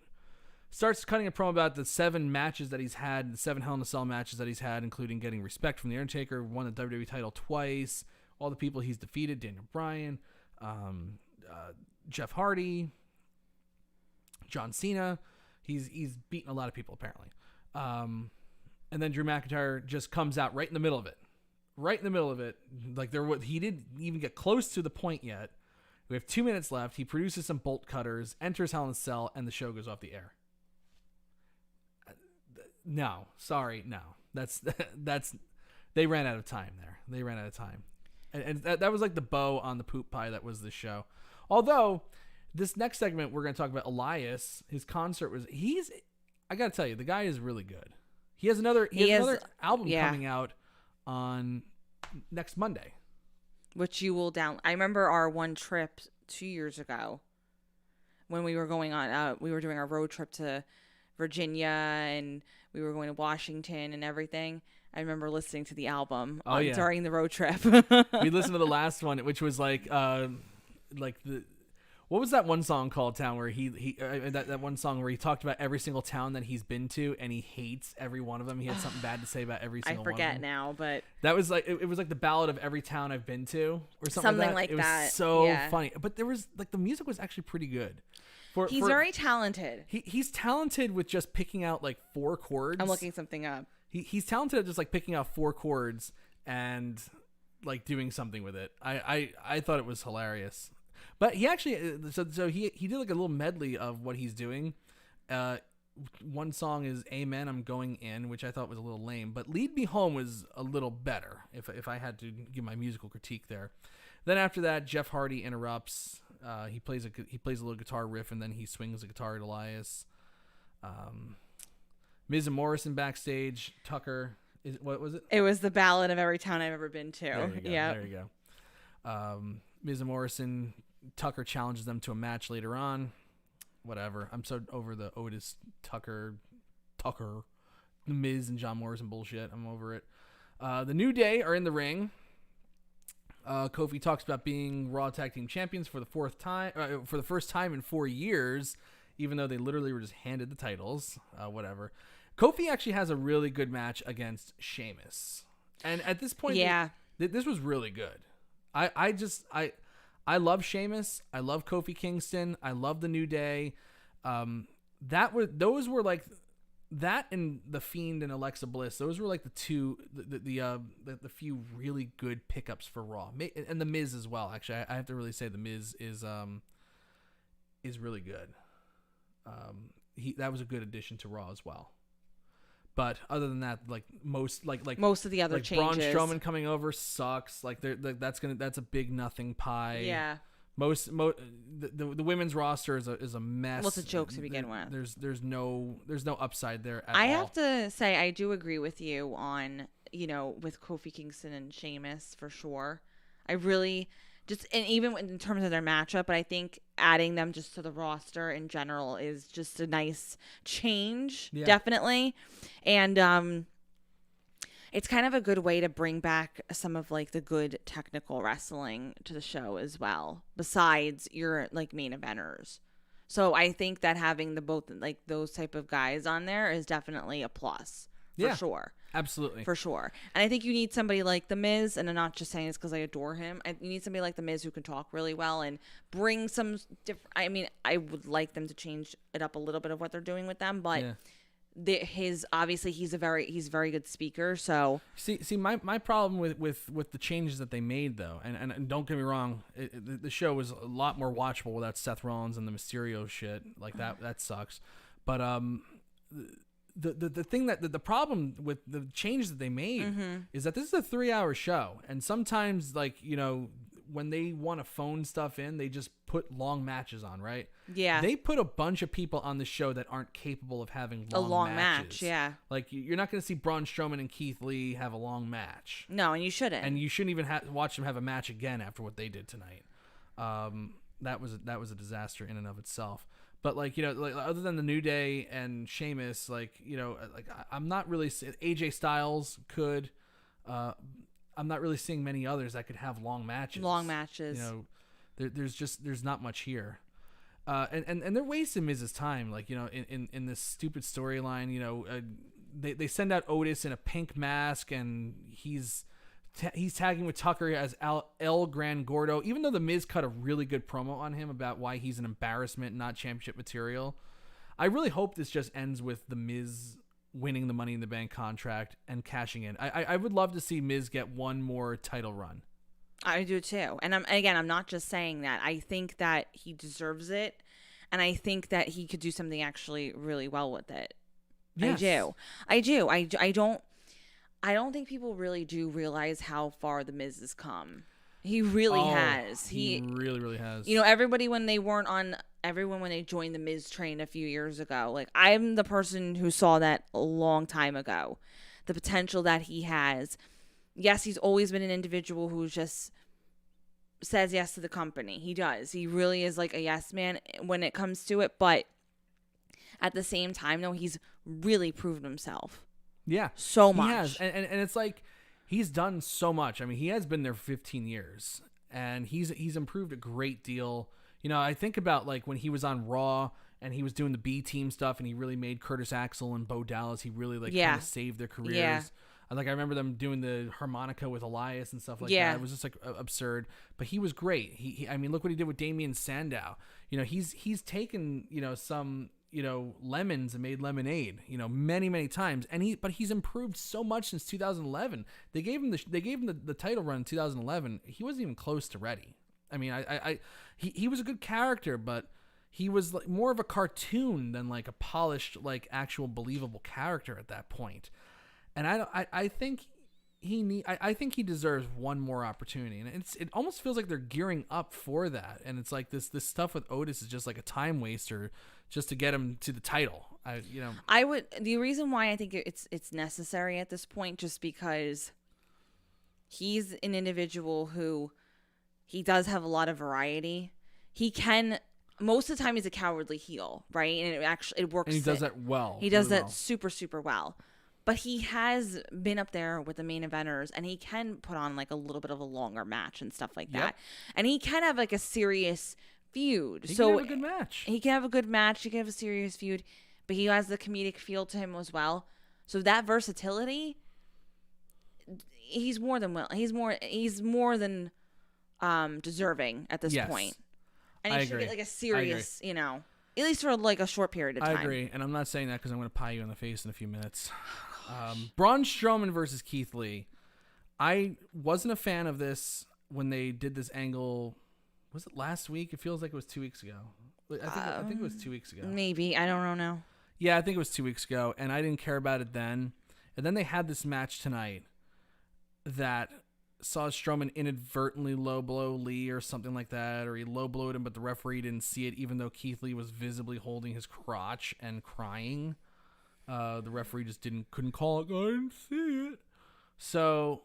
starts cutting a promo about the 7 matches that he's had, the 7 Hell in a Cell matches that he's had, including getting respect from The Undertaker, won the WWE title twice, all the people he's defeated, Daniel Bryan, Jeff Hardy, John Cena. He's beaten a lot of people, apparently. And then Drew McIntyre just comes out right in the middle of it. Right in the middle of it. Like, he didn't even get close to the point yet. We have 2 minutes left. He produces some bolt cutters, enters Hell in a Cell, and the show goes off the air. No. Sorry, no. That's they ran out of time there. They ran out of time. And that was like the bow on the poop pie that was the show. Although, this next segment, we're going to talk about Elias. His concert was... I got to tell you, the guy is really good. He has another album coming out on next Monday. Which you will down. I remember our one trip 2 years ago when we were going on, we were doing our road trip to Virginia and we were going to Washington and everything. I remember listening to the album during the road trip. We listened to the last one, which was what was that one song called, Town, where that one song where he talked about every single town that he's been to and he hates every one of them. He had something bad to say about every single one. I forget now, but that was like it was like the ballad of every town I've been to or something like that. It was so funny, but there was like the music was actually pretty good. He's very talented. He's talented with just picking out like 4 chords. I'm looking something up. He's talented at just like picking out 4 chords and like doing something with it. I thought it was hilarious. But he actually, so he did like a little medley of what he's doing. One song is "Amen, I'm Going In," which I thought was a little lame. But "Lead Me Home" was a little better. If I had to give my musical critique there. Then after that, Jeff Hardy interrupts. He plays a little guitar riff and then he swings the guitar at Elias. Miz and Morrison backstage. Tucker, what was it? It was the ballad of every town I've ever been to. There you go. Miz and Morrison. Tucker challenges them to a match later on. Whatever. I'm so over the Otis Tucker, the Miz and John Morrison bullshit. I'm over it. The New Day are in the ring. Kofi talks about being Raw Tag Team Champions for the first time in 4 years, even though they literally were just handed the titles. Whatever. Kofi actually has a really good match against Sheamus, and at this point, this was really good. I love Sheamus. I love Kofi Kingston. I love the New Day. Those were like that and the Fiend and Alexa Bliss. Those were like the two, the few really good pickups for Raw, and the Miz as well. Actually, I have to really say the Miz is really good. That was a good addition to Raw as well. But other than that, like most of the other changes, Braun Strowman coming over sucks. Like that's a big nothing pie. Yeah. The women's roster is a mess. Well, it's a joke to begin with. There's no upside there at all. I have to say I do agree with you on with Kofi Kingston and Sheamus for sure. I really and even in terms of their matchup, but I think adding them just to the roster in general is just a nice change, definitely. And it's kind of a good way to bring back some of like the good technical wrestling to the show as well, besides your like main eventers. So I think that having both like those type of guys on there is definitely a plus for sure. Absolutely. For sure. And I think you need somebody like The Miz, and I'm not just saying this because I adore him. You need somebody like The Miz who can talk really well and bring some different... I mean, I would like them to change it up a little bit of what they're doing with them, but obviously he's a very good speaker, so... See, my problem with the changes that they made, though, and don't get me wrong, the show was a lot more watchable without Seth Rollins and the Mysterio shit. Like, that sucks. But, The thing the problem with the changes that they made is that this is a 3-hour show, and sometimes when they want to phone stuff in, they just put long matches on, right? Yeah. They put a bunch of people on the show that aren't capable of having a long matches. Match. Yeah. Like you're not going to see Braun Strowman and Keith Lee have a long match. No, and you shouldn't. And you shouldn't even watch them have a match again after what they did tonight. That was a disaster in and of itself. But other than the New Day and Sheamus, I'm not really AJ Styles could. I'm not really seeing many others that could have long matches. Long matches. There's not much here. And they're wasting Miz's time, like, you know, in this stupid storyline. You know, they send out Otis in a pink mask, and he's tagging with Tucker as El Gran Gordo, even though the Miz cut a really good promo on him about why he's an embarrassment, not championship material. I really hope this just ends with the Miz winning the Money in the Bank contract and cashing in. I would love to see Miz get one more title run. I do too. And I'm not just saying that. I think that he deserves it, and I think that he could do something actually really well with it. Yes. I do. I don't think people really do realize how far the Miz has come. He really has. He really, really has. You know, everyone when they joined the Miz train a few years ago, like, I'm the person who saw that a long time ago. The potential that he has. Yes, he's always been an individual who just says yes to the company. He does. He really is like a yes man when it comes to it. But at the same time, though, he's really proven himself. Yeah. So much. He has. And it's like he's done so much. I mean, he has been there for 15 years, and he's improved a great deal. You know, I think about, like, when he was on Raw and he was doing the B team stuff, and he really made Curtis Axel and Bo Dallas. He really, like, kind of saved their careers. Yeah. Like, I remember them doing the harmonica with Elias and stuff like that. It was just, like, absurd. But he was great. He I mean, look what he did with Damian Sandow. You know, he's taken, you know, some, you know, lemons and made lemonade, you know, many, many times. But he's improved so much since 2011. They gave him the title run in 2011. He wasn't even close to ready. I mean, he was a good character, but he was, like, more of a cartoon than, like, a polished, like, actual believable character at that point. And I think he deserves one more opportunity, and it almost feels like they're gearing up for that. And it's like this stuff with Otis is just like a time waster, just to get him to the title. The reason why I think it's necessary at this point, just because he's an individual who, he does have a lot of variety. He can, most of the time, he's a cowardly heel, right? And it works. And he does that well. He does that super, super well. But he has been up there with the main eventers, and he can put on, like, a little bit of a longer match and stuff like that. And he can have, like, a serious feud. He can have a good match. He can have a good match. He can have a serious feud. But he has the comedic feel to him as well. So that versatility, he's more than than deserving at this point. And he should get, like, a serious, you know, at least for, like, a short period of time. I agree. And I'm not saying that because I'm going to pie you in the face in a few minutes. Braun Strowman versus Keith Lee. I wasn't a fan of this when they did this angle. Was it last week? It feels like it was 2 weeks ago. I think it was 2 weeks ago. Maybe. I don't know. Yeah, I think it was 2 weeks ago, and I didn't care about it then. And then they had this match tonight that saw Strowman inadvertently low blow Lee or something like that, or he low blowed him, but the referee didn't see it, even though Keith Lee was visibly holding his crotch and crying. The referee just couldn't call it. I didn't see it. So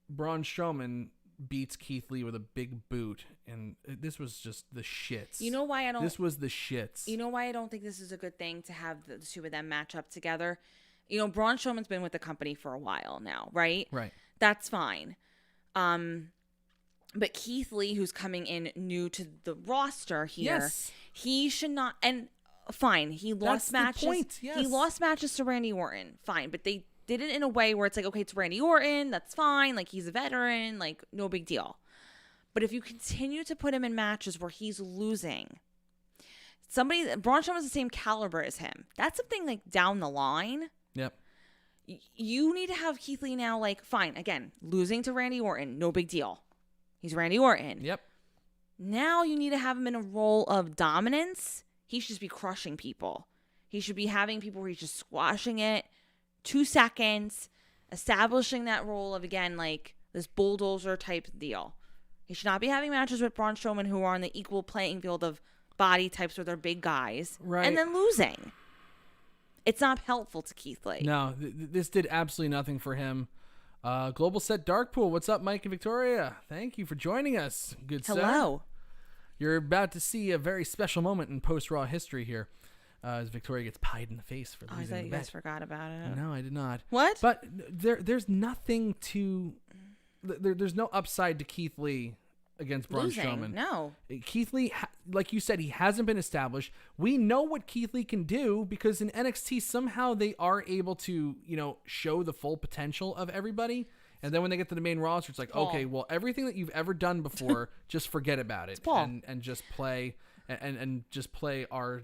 Braun Strowman beats Keith Lee with a big boot, and this was just the shits. You know why I don't? This was the shits. You know why I don't think this is a good thing to have the two of them match up together? You know, Braun Strowman's been with the company for a while now, right? Right. That's fine. But Keith Lee, who's coming in new to the roster here, he should not. And fine, he lost matches. Point. Yes. He lost matches to Randy Orton. Fine, but they did it in a way where it's like, okay, it's Randy Orton. That's fine. Like, he's a veteran. Like, no big deal. But if you continue to put him in matches where he's losing, Braun Strowman's the same caliber as him. That's something, like, down the line. Yep. You need to have Keith Lee now, like, fine, again, losing to Randy Orton, no big deal. He's Randy Orton. Yep. Now you need to have him in a role of dominance. He should just be crushing people. He should be having people where he's just squashing it, 2 seconds, establishing that role of, again, like, this bulldozer type deal. He should not be having matches with Braun Strowman who are on the equal playing field of body types where they're big guys. Right. And then losing. It's not helpful to Keith Lee. No, this did absolutely nothing for him. Global Set Darkpool, what's up, Mike and Victoria? Thank you for joining us. Good sir. Hello. You're about to see a very special moment in post-Raw history here, as Victoria gets pied in the face for losing the bet. I thought you guys forgot about it. No, I did not. What? But there's nothing to... There's no upside to Keith Lee. against Braun Strowman. No. Keith Lee, like you said, he hasn't been established. We know what Keith Lee can do because in NXT, somehow they are able to, show the full potential of everybody. And then when they get to the main roster, it's like, Paul. okay, well, everything that you've ever done before, just forget about it. And just play and just play our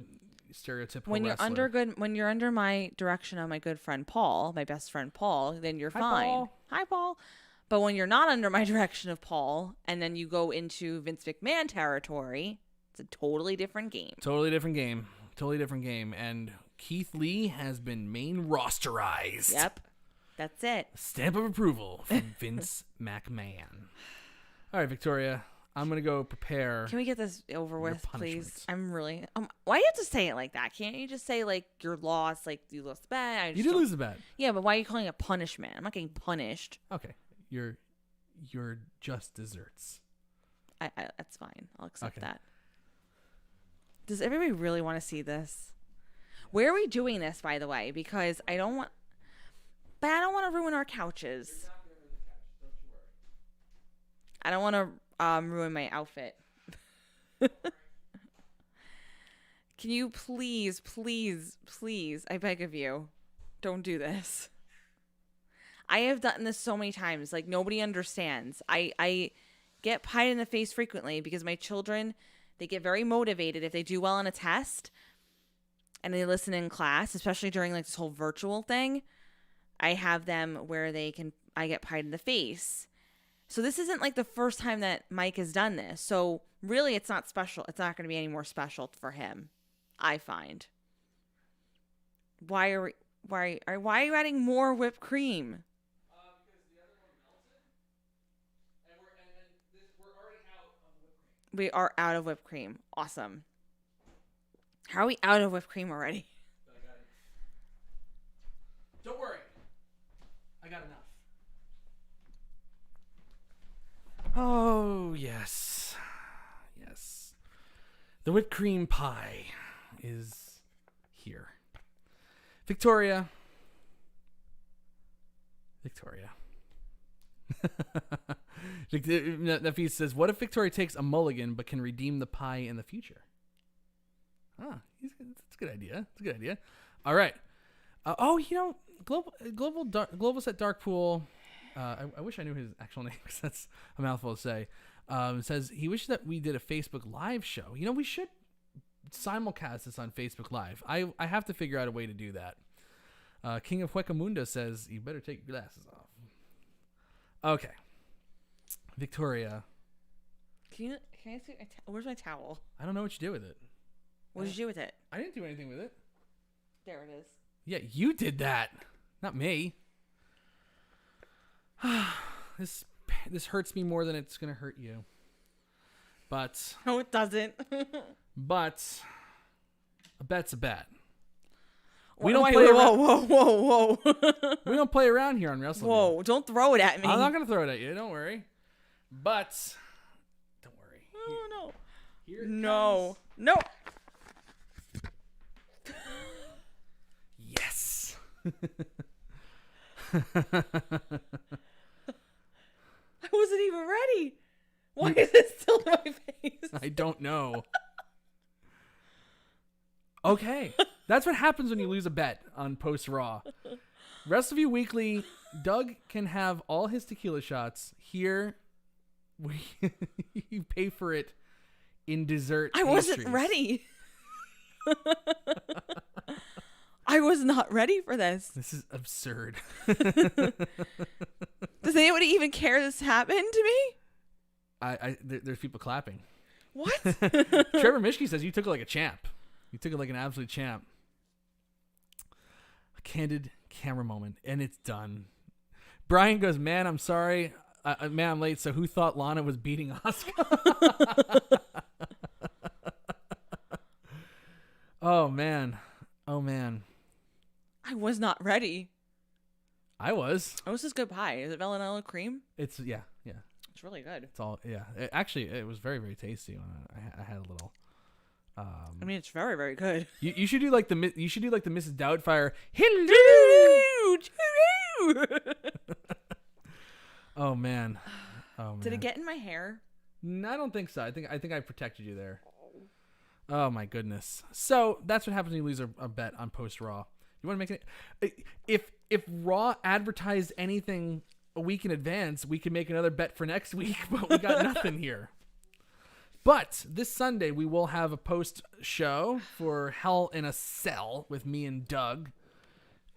stereotypical wrestler. When you're under my direction of my good friend Paul, my best friend Paul, then you're fine. Paul. Hi, Paul. But when you're not under my direction of Paul, and then you go into Vince McMahon territory, it's a totally different game. Totally different game. And Keith Lee has been main rosterized. Yep. That's it. Stamp of approval from Vince McMahon. All right, Victoria, I'm going to go prepare. Can we get this over with, please? I'm really... why do you have to say it like that? Can't you just say, like, you're lost, like, you lost the bet? You did lose the bet. Yeah, but why are you calling it a punishment? I'm not getting punished. Okay. You're just desserts. That's fine. I'll accept that. Does everybody really want to see this? Where are we doing this, by the way? Because I don't want to ruin our couches. You're not going to ruin the couch. Don't you worry. I don't want to ruin my outfit. Can you please, I beg of you, don't do this. I have done this so many times. Like, nobody understands. I get pied in the face frequently because my children, they get very motivated if they do well on a test and they listen in class, especially during like this whole virtual thing. I have them where I get pied in the face. So this isn't like the first time that Mike has done this. So really, it's not special. It's not going to be any more special for him, I find. Why are you adding more whipped cream? Because the other one melted, and we're already out of whipped cream. We are out of whipped cream. Awesome. How are we out of whipped cream already? I got it. Don't worry. I got enough. Oh, yes. Yes. The whipped cream pie is here. Victoria. Nafis says, what if Victoria takes a mulligan but can redeem the pie in the future? That's a good idea. All right. Global Set Darkpool. I wish I knew his actual name because that's a mouthful to say. Says he wishes that we did a Facebook Live show. We should simulcast this on Facebook Live. I have to figure out a way to do that. King of Huecamunda says you better take your glasses off. Okay, Victoria. Can I see? Where's my towel? I don't know what you did with it. What did you do with it? I didn't do anything with it. There it is. Yeah, you did that, not me. This hurts me more than it's gonna hurt you. But no, it doesn't. But a bet's a bet. We don't play around. Whoa. We don't play around here on Wrestleview. Whoa, don't throw it at me. I'm not gonna throw it at you. Don't worry. But don't worry. Oh, Here it no. comes. No. Yes. I wasn't even ready. Why is it still in my face? I don't know. Okay. That's what happens when you lose a bet on Post Raw. Wrestleview Weekly, Doug can have all his tequila shots. Here, you pay for it in dessert I wasn't ready. I was not ready for this. This is absurd. Does anybody even care this happened to me? There's people clapping. What? Trevor Mishke says you took it like a champ. You took it like an absolute champ. A candid camera moment, and it's done. Brian goes, man, I'm sorry. Man, I'm late, so who thought Lana was beating Asuka? Oh, man. I was not ready. I was. Oh, this is good pie. Is it vanilla cream? It's, yeah. It's really good. It's all, yeah. It was very, very tasty when I had a little. I mean, it's very, very good. You should do like the Mrs. Doubtfire. Hello. Oh man. Did it get in my hair? No, I don't think so. I think I protected you there. Oh my goodness. So that's what happens when you lose a bet on post Raw. You want to make it? If Raw advertised anything a week in advance, we can make another bet for next week, but we got nothing here. But this Sunday we will have a post show for Hell in a Cell with me and Doug,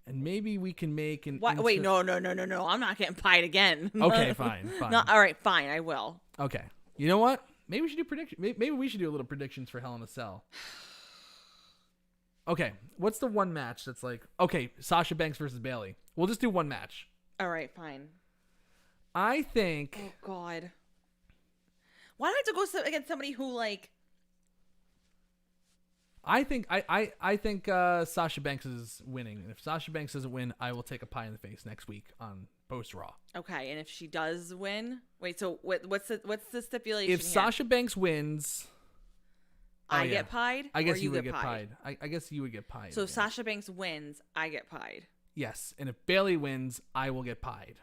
and maybe we can make an. Wait, no! I'm not getting pied again. Okay, fine. No, all right, fine. I will. Okay. You know what? Maybe we should do prediction. Maybe we should do a little predictions for Hell in a Cell. Okay, what's the one match that's like? Okay, Sasha Banks versus Bayley. We'll just do one match. All right, fine. I think. Oh God. Why do I have to go against somebody who like? I think Sasha Banks is winning, and if Sasha Banks doesn't win, I will take a pie in the face next week on post Raw. Okay, and if she does win, wait. So what's the stipulation? If here? Sasha Banks wins, I get pied. I guess or you would get pied. I guess you would get pied. So if Sasha Banks wins, I get pied. Yes, and if Bayley wins, I will get pied.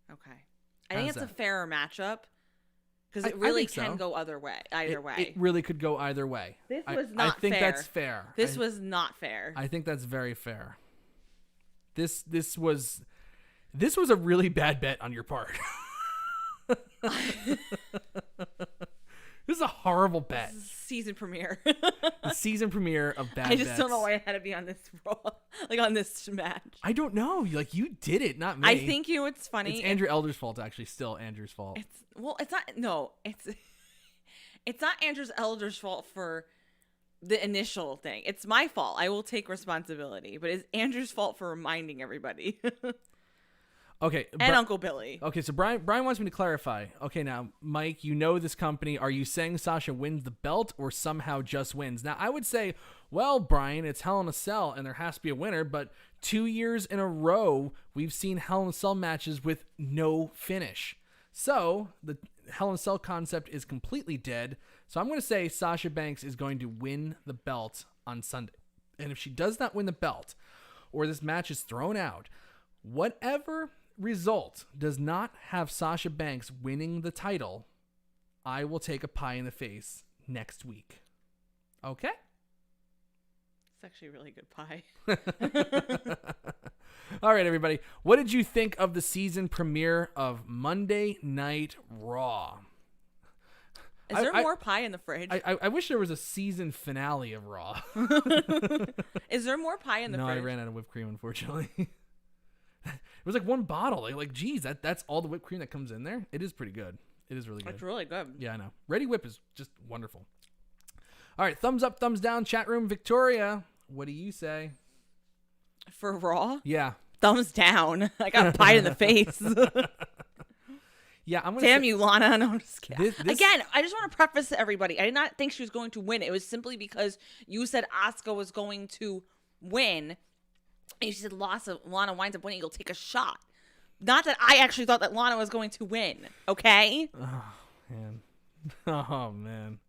Okay, I think it's a fairer matchup. Because it really can go either way. It really could go either way. This was not fair. I think that's fair. This was not fair. I think that's very fair. This was a really bad bet on your part. This is a horrible bet. This is season premiere. The season premiere of bad bets. I just don't know why I had to be on this on this match. I don't know. Like, you did it, not me. I think what's funny. It's Andrew Elder's fault, actually. Still Andrew's fault. It's not. No, it's not Andrew Elder's fault for the initial thing. It's my fault. I will take responsibility, but it's Andrew's fault for reminding everybody. Okay. And Uncle Billy. Okay, so Brian wants me to clarify. Okay, now, Mike, you know this company. Are you saying Sasha wins the belt or somehow just wins? Now, I would say, well, Brian, it's Hell in a Cell, and there has to be a winner, but 2 years in a row, we've seen Hell in a Cell matches with no finish. So, the Hell in a Cell concept is completely dead. So, I'm going to say Sasha Banks is going to win the belt on Sunday. And if she does not win the belt, or this match is thrown out, whatever result does not have Sasha Banks winning the title, I will take a pie in the face next week. Okay? It's actually a really good pie. All right, everybody. What did you think of the season premiere of Monday Night Raw? Is there more pie in the fridge? I wish there was a season finale of Raw. Is there more pie in the fridge? No, I ran out of whipped cream, unfortunately. It was like one bottle. Like, geez, that's all the whipped cream that comes in there. It is pretty good. It is really good. It's really good. Yeah, I know. Ready Whip is just wonderful. All right, thumbs up, thumbs down, chat room. Victoria, what do you say? For Raw? Yeah. Thumbs down. I got a pie in the face. Yeah, I'm gonna. Damn you, Lana. No, I'm just kidding. This... Again, I just want to preface to everybody. I did not think she was going to win. It was simply because you said Asuka was going to win. And you said Lana winds up winning, you'll take a shot. Not that I actually thought that Lana was going to win, okay? Oh, man. Oh, man.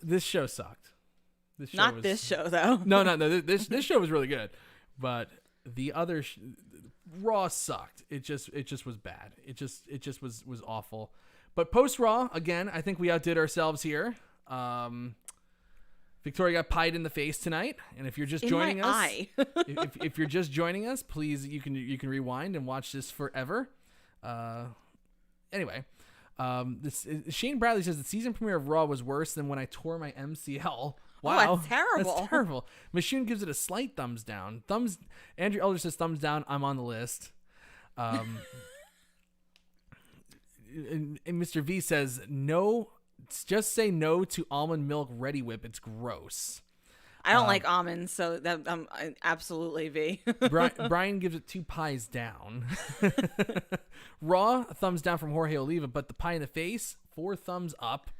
This show sucked. This show, though. No. This show was really good. But the other... Raw sucked. It just was bad. It just was awful. But post-Raw, again, I think we outdid ourselves here. Victoria got pied in the face tonight, and if you're just joining us, if you're just joining us, please you can rewind and watch this forever. Anyway, Shane Bradley says the season premiere of Raw was worse than when I tore my MCL. Wow, oh, that's terrible. That's terrible. Machine gives it a slight thumbs down. Andrew Elder says thumbs down. I'm on the list. And Mr. V says no. Just say no to almond milk Ready Whip. It's gross. I don't like almonds, so that I'm absolutely V. Brian gives it 2 pies down. Raw, a thumbs down from Jorge Oliva, but the pie in the face, 4 thumbs up.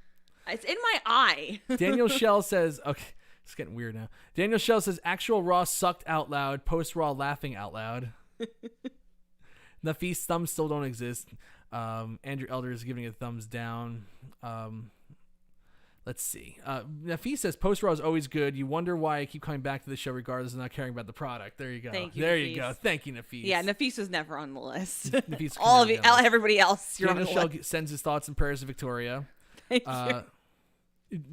It's in my eye. Daniel Shell says, okay, it's getting weird now. Daniel Shell says, actual Raw sucked out loud, post-Raw laughing out loud. Nafis thumbs still don't exist. Andrew Elder is giving it a thumbs down. Let's see. Nafis says Post Raw is always good. You wonder why I keep coming back to the show regardless of not caring about the product. There you go. Thank you, there Nafis. you go. Thank you, Nafis. Yeah, Nafis was never on the list. Nafis All of you, everybody else, you're on the Daniel list. Shell sends his thoughts and prayers to Victoria. Thank you.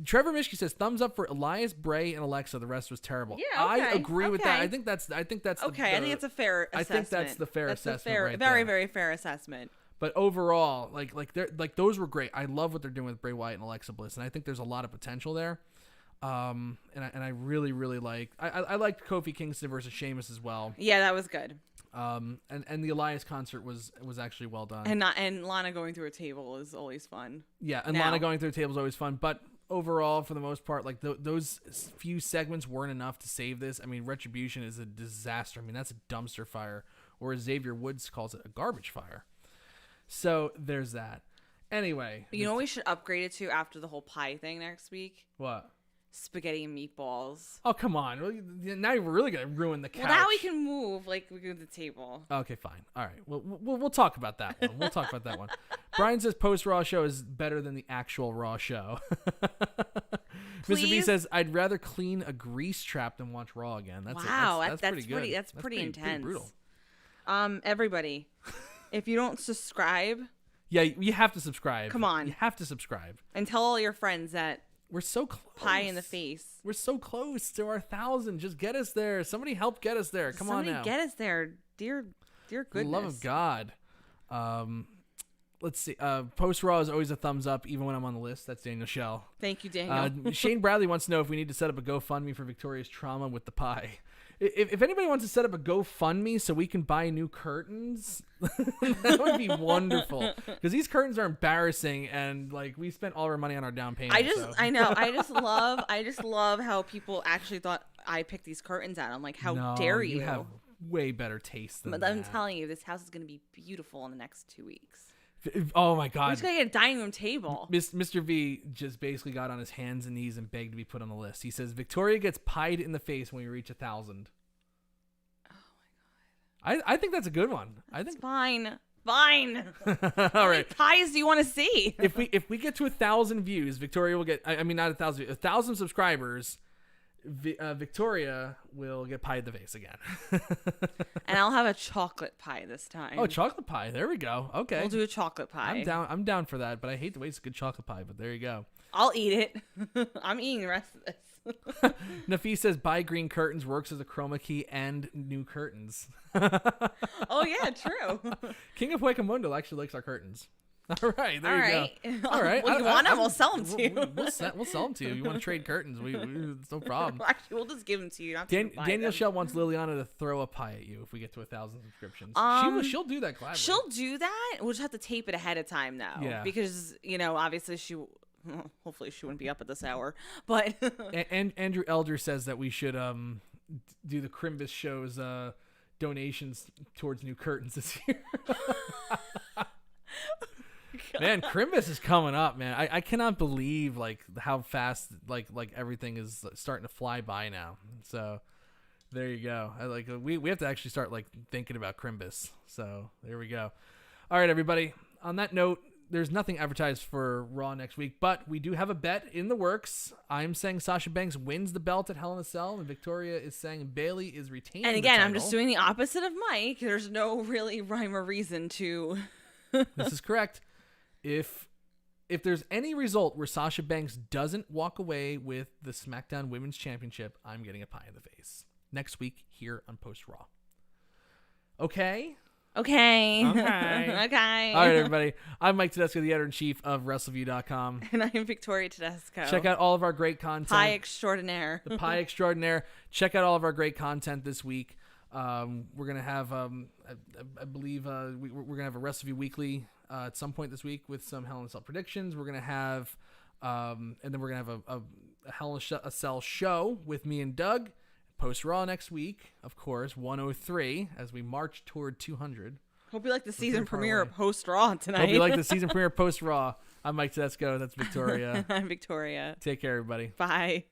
Trevor Mishke says thumbs up for Elias, Bray, and Alexa. The rest was terrible. Yeah, I okay, agree with that. okay. I think that's Okay, I think it's a fair assessment. I think that's the fair assessment right very, there. very fair assessment. But overall, like those were great. I love what they're doing with Bray Wyatt and Alexa Bliss, and I think there's a lot of potential there. And I really, really like. I liked Kofi Kingston versus Sheamus as well. Yeah, that was good. And the Elias concert was actually well done. And Lana going through a table is always fun. Yeah, and Lana going through a table is always fun. But overall, for the most part, like those few segments weren't enough to save this. I mean, Retribution is a disaster. I mean, that's a dumpster fire, or as Xavier Woods calls it, a garbage fire. So there's that. Anyway, You know what we should upgrade it to after the whole pie thing next week? what? Spaghetti and meatballs. Oh, come on. Now you're really going to ruin the couch. Well, now we can move like we do the table. Okay, fine. All right. We'll talk about that one. We'll talk about that one. Brian says post-Raw show is better than the actual Raw show. Mr. B says, I'd rather clean a grease trap than watch Raw again. That's pretty good. That's pretty intense. Pretty brutal. Everybody, if you don't subscribe, yeah, you have to subscribe. Come on. You have to subscribe. and tell all your friends that We're so close. pie in the face. We're so close to our 1,000. Just get us there. Somebody help get us there. Come on now. Somebody get us there, dear For goodness. the love of God. Let's see. Post Raw is always a thumbs up, even when I'm on the list. That's Daniel Shell. Thank you, Daniel. Shane Bradley wants to know if we need to set up a GoFundMe for Victoria's trauma with the pie. If anybody wants to set up a GoFundMe so we can buy new curtains, that would be wonderful. Because these curtains are embarrassing, and like we spent all our money on our down payment. I know. I just love how people actually thought I picked these curtains out. I'm like, how dare you? You have way better taste than But that. I'm telling you, this house is going to be beautiful in the next 2 weeks. Oh my We're God. just going to get a dining room table. Mr. V just basically got on his hands and knees and begged to be put on the list. He says Victoria gets pied in the face when we reach 1,000. Oh my God. I think that's a good one. I think Fine. all How many right. pies do you want to see? If we get to 1,000 views, Victoria will get. I mean, not 1,000. 1,000 subscribers. Victoria will get pie in the face again. And I'll have a chocolate pie this time. Oh, chocolate pie. There we go. Okay. We'll do a chocolate pie. I'm down for that, but I hate to waste a good chocolate pie, but there you go. I'll eat it. I'm eating the rest of this. Nafis says buy green curtains works as a chroma key and new curtains. Oh, yeah, true. King of Huecamundo actually likes our curtains. All right, there you go. All right. Well, you want them? We'll sell them to you. We'll sell them to you. You want to trade curtains? It's no problem. Actually, we'll just give them to you. Not to buy Daniel them. Shell wants Liliana to throw a pie at you if we get to 1,000 subscriptions. She'll do that gladly. She'll do that. We'll just have to tape it ahead of time, though. Yeah. Because, obviously hopefully she wouldn't be up at this hour. But and Andrew Elder says that we should do the Crimbus show's donations towards new curtains this year. Man, Crimbus is coming up, man. I cannot believe like how fast like everything is starting to fly by now. So there you go. We have to actually start like thinking about Crimbus. So there we go. All right, everybody. On that note, there's nothing advertised for Raw next week, but we do have a bet in the works. I'm saying Sasha Banks wins the belt at Hell in a Cell, and Victoria is saying Bayley is retaining and again, the I'm just doing the opposite of Mike. There's no really rhyme or reason to. This is correct. If there's any result where Sasha Banks doesn't walk away with the SmackDown Women's Championship, I'm getting a pie in the face next week here on Post Raw. Okay. Okay. Okay. Okay. All right, everybody. I'm Mike Tedesco, the editor-in-chief of Wrestleview.com. And I'm Victoria Tedesco. Check out all of our great content. Pie extraordinaire. The Pie Extraordinaire. Check out all of our great content this week. We're gonna have, I believe, we're gonna have a Wrestleview Weekly at some point this week with some Hell in a Cell predictions. We're gonna have, and then we're gonna have a Hell in a Cell show with me and Doug. Post Raw next week, of course, 103 as we march toward 200. Hope you like the season premiere of Post Raw tonight. Hope you like the season premiere of Post Raw. I'm Mike Tedesco. That's Victoria. I'm Victoria. Take care, everybody. Bye.